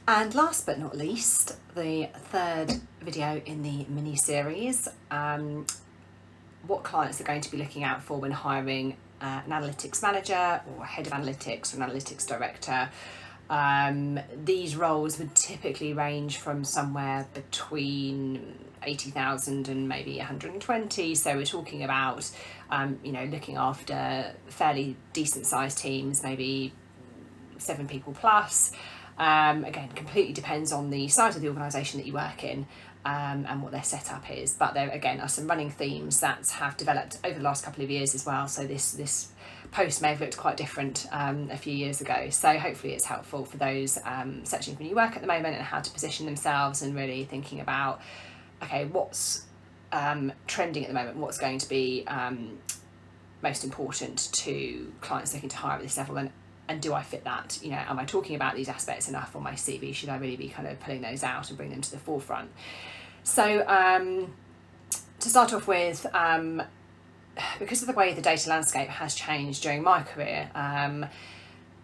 And last but not least, the third video in the mini-series, what clients are going to be looking out for when hiring an analytics manager or head of analytics or an analytics director. These roles would typically range from somewhere between 80,000 and maybe 120. So we're talking about, looking after fairly decent sized teams, maybe 7 people plus. Again, completely depends on the size of the organisation that you work in and what their setup is. But there, again, are some running themes that have developed over the last couple of years as well. So this post may have looked quite different a few years ago. So hopefully it's helpful for those searching for new work at the moment and how to position themselves and really thinking about, okay, what's trending at the moment, what's going to be most important to clients looking to hire at this level, and do I fit that? Am I talking about these aspects enough on my CV? Should I really be kind of pulling those out and bring them to the forefront? So to start off with, because of the way the data landscape has changed during my career,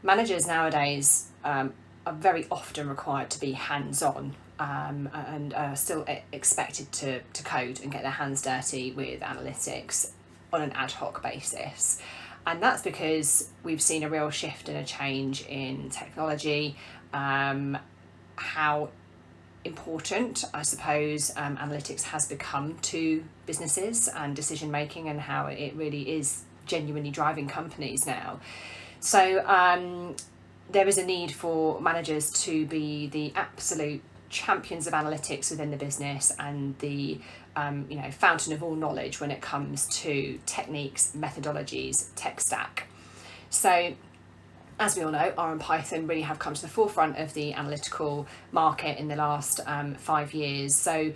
managers nowadays are very often required to be hands-on and are still expected to code and get their hands dirty with analytics on an ad hoc basis. And that's because we've seen a real shift and a change in technology, how important, I suppose, analytics has become to businesses and decision making, and how it really is genuinely driving companies now. So there is a need for managers to be the absolute champions of analytics within the business and the fountain of all knowledge when it comes to techniques, methodologies, tech stack. So as we all know, R and Python really have come to the forefront of the analytical market in the last 5 years. So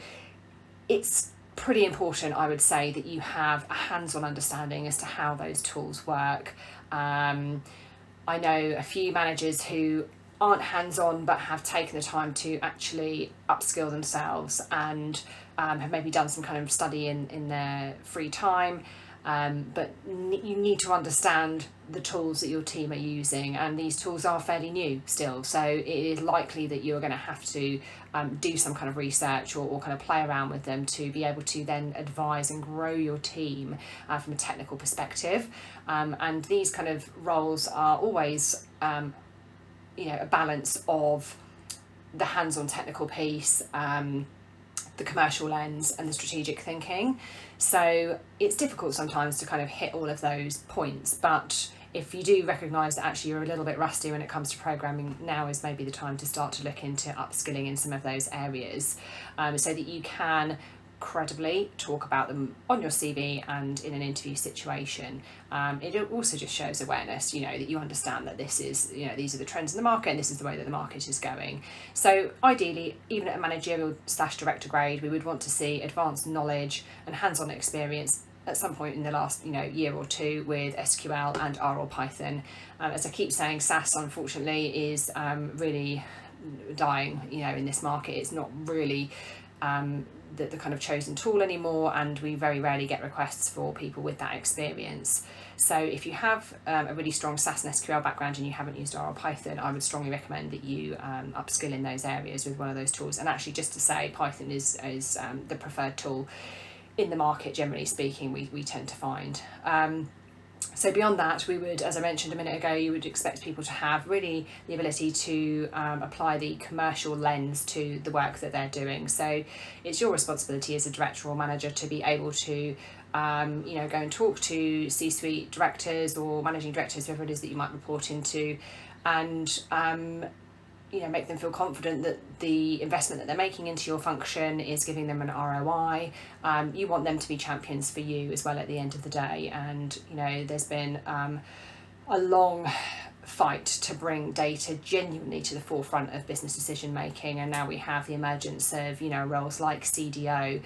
it's pretty important, I would say, that you have a hands-on understanding as to how those tools work. I know a few managers who aren't hands-on but have taken the time to actually upskill themselves and have maybe done some kind of study in their free time, but you need to understand the tools that your team are using, and these tools are fairly new still, so it is likely that you're going to have to do some kind of research or kind of play around with them to be able to then advise and grow your team from a technical perspective. And these kind of roles are always a balance of the hands-on technical piece, the commercial lens and the strategic thinking. So it's difficult sometimes to kind of hit all of those points, but if you do recognise that actually you're a little bit rusty when it comes to programming, now is maybe the time to start to look into upskilling in some of those areas, so that you can credibly talk about them on your CV and in an interview situation. It also just shows awareness, that you understand that this is, these are the trends in the market and this is the way that the market is going. So ideally, even at a managerial/director grade, we would want to see advanced knowledge and hands-on experience at some point in the last year or two with SQL and R or Python. As I keep saying, SAS unfortunately is really dying in this market. It's not really the kind of chosen tool anymore, and we very rarely get requests for people with that experience. So if you have a really strong SAS and SQL background and you haven't used R or Python, I would strongly recommend that you upskill in those areas with one of those tools. And actually, just to say, Python is the preferred tool in the market, generally speaking, we tend to find. So beyond that, we would, as I mentioned a minute ago, you would expect people to have really the ability to apply the commercial lens to the work that they're doing. So it's your responsibility as a director or manager to be able to go and talk to C-suite directors or managing directors, whoever it is that you might report into, and make them feel confident that the investment that they're making into your function is giving them an ROI. You want them to be champions for you as well at the end of the day. And, there's been a long fight to bring data genuinely to the forefront of business decision making. And now we have the emergence of, roles like CDO.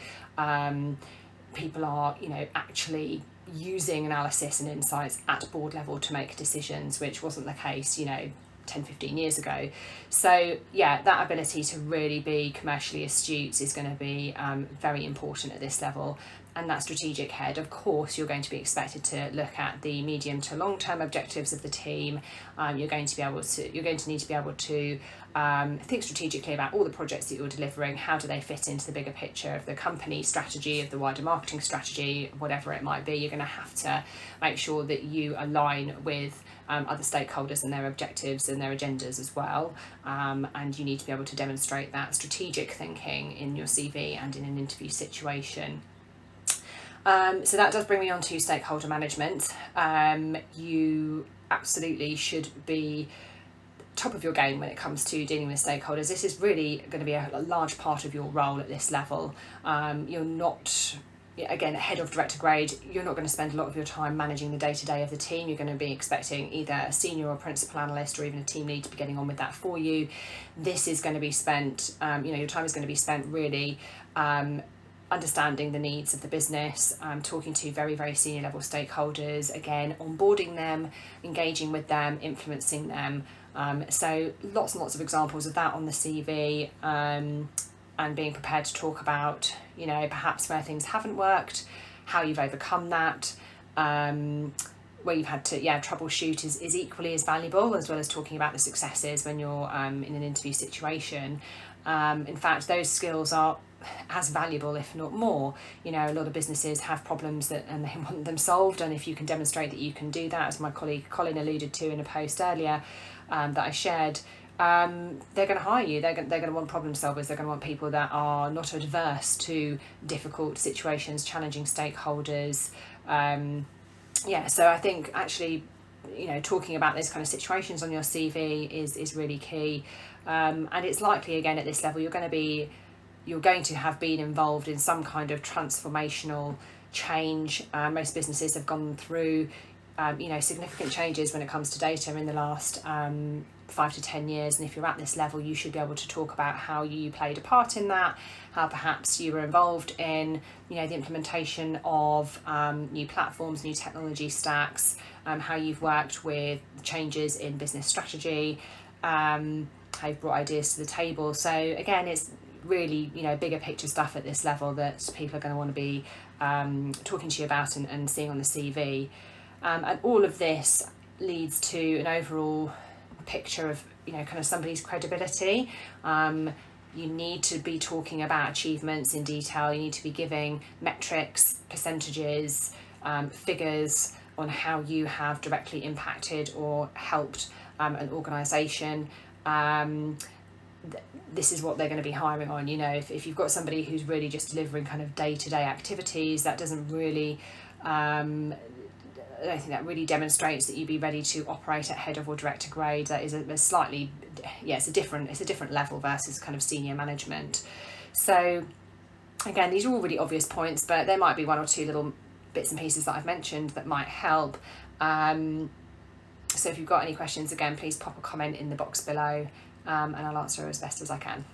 People are, actually using analysis and insights at board level to make decisions, which wasn't the case, 10-15 years ago. So that ability to really be commercially astute is going to be very important at this level. and that strategic head, of course, you're going to be expected to look at the medium to long term objectives of the team. You're going to need to be able to think strategically about all the projects that you're delivering. How do they fit into the bigger picture of the company strategy, of the wider marketing strategy, whatever it might be? You're going to have to make sure that you align with other stakeholders and their objectives and their agendas as well. And you need to be able to demonstrate that strategic thinking in your CV and in an interview situation. So that does bring me on to stakeholder management. You absolutely should be top of your game when it comes to dealing with stakeholders. This is really going to be a large part of your role at this level. You're not, again, head of director grade, you're not going to spend a lot of your time managing the day-to-day of the team. You're going to be expecting either a senior or principal analyst or even a team lead to be getting on with that for you. This is going to be spent, your time is going to be spent really understanding the needs of the business, talking to very, very senior level stakeholders, again, onboarding them, engaging with them, influencing them. So lots and lots of examples of that on the CV, and being prepared to talk about, perhaps where things haven't worked, how you've overcome that, where you've had to troubleshoot is equally as valuable, as well as talking about the successes when you're in an interview situation. In fact, those skills are as valuable, if not more. A lot of businesses have problems and they want them solved, and if you can demonstrate that you can do that, as my colleague Colin alluded to in a post earlier that I shared, they're going to hire you. They're going to want problem solvers. They're going to want people that are not adverse to difficult situations, challenging stakeholders. So I think actually, talking about those kind of situations on your CV is really key. And it's likely, again, at this level, you're going to have been involved in some kind of transformational change. Most businesses have gone through significant changes when it comes to data in the last 5 to 10 years, and if you're at this level, you should be able to talk about how you played a part in that, how perhaps you were involved in the implementation of new platforms, new technology stacks, how you've worked with changes in business strategy, how you've brought ideas to the table. So again, it's really bigger picture stuff at this level that people are going to want to be talking to you about and seeing on the CV. And all of this leads to an overall picture of kind of somebody's credibility. You need to be talking about achievements in detail. You need to be giving metrics, percentages, figures on how you have directly impacted or helped an organisation. This is what they're going to be hiring on. If you've got somebody who's really just delivering kind of day-to-day activities, that doesn't really I don't think that really demonstrates that you'd be ready to operate at head of or director grade. That is it's a different level versus kind of senior management. So again, these are all really obvious points, but there might be one or two little bits and pieces that I've mentioned that might help. So if you've got any questions, again, please pop a comment in the box below, and I'll answer as best as I can.